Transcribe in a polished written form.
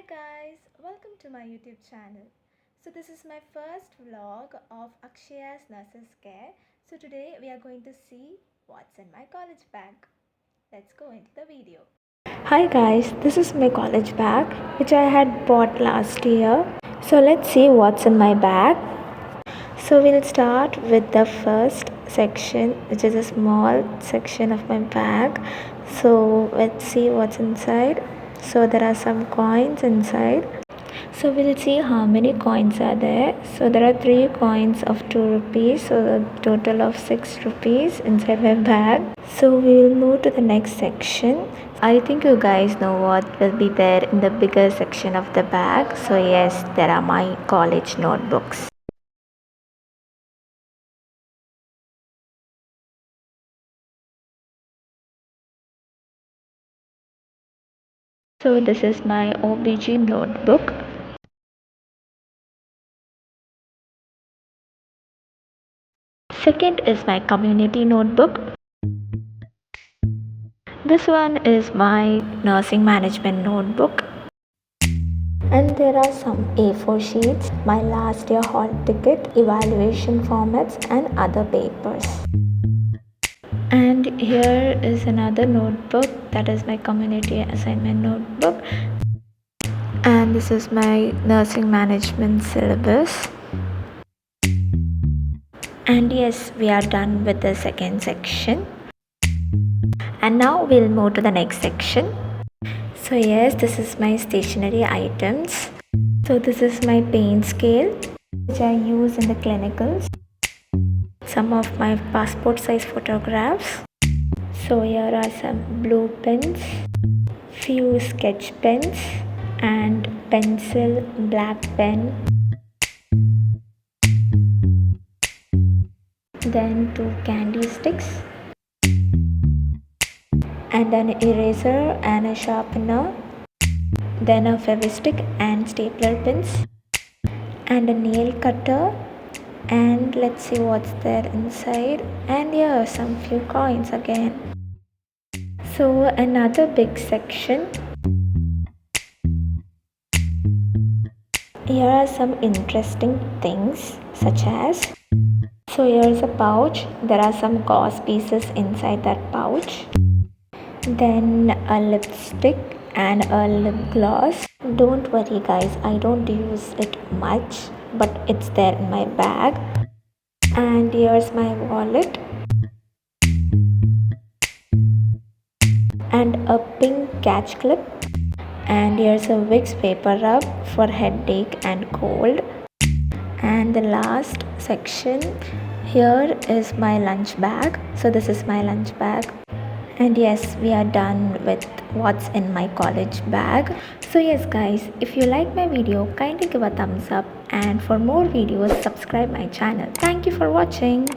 Hi guys, welcome to my YouTube channel. So this is my first vlog of AKSHAYA'S Nurses Care. So today we are going to see what's in my college bag. Let's go into the video. Hi guys, this is my college bag which I had bought last year. So let's see what's in my bag. So we'll start with the first section, which is a small section of my bag. So let's see what's inside. So there are some coins inside. So we'll see how many coins are there. So there are 3 coins of 2 rupees. So a total of 6 rupees inside my bag. So we will move to the next section. I think you guys know what will be there in the bigger section of the bag. So yes, there are my college notebooks. So this is my OBG notebook. Second is my community notebook. This one is my nursing management notebook. And there are some A4 sheets, my last year hall ticket, evaluation formats and other papers. And here is another notebook, that is my community assignment notebook. And this is my nursing management syllabus. And yes, we are done with the second section. And now we'll move to the next section. So yes, this is my stationery items. So this is my paint scale which I use in the clinicals. Some of my passport size photographs. So here are some blue pens, few sketch pens and pencil, black pen. Then 2 candy sticks and an eraser and a sharpener. Then a fevistick and stapler pins and a nail cutter. And let's see what's there inside. And here are some few coins again. So another big section. Here are some interesting things such as, so here's a pouch. There are some gauze pieces inside that pouch. Then a lipstick and a lip gloss. Don't worry guys, I don't use it much, but it's there in my bag. And here's my wallet and a pink catch clip. And here's a Vicks paper rub for headache and cold. And the last section, here is my lunch bag. So this is my lunch bag. And yes, we are done with what's in my college bag. So yes guys, if you like my video, kindly give a thumbs up, and for more videos subscribe my channel. Thank you for watching.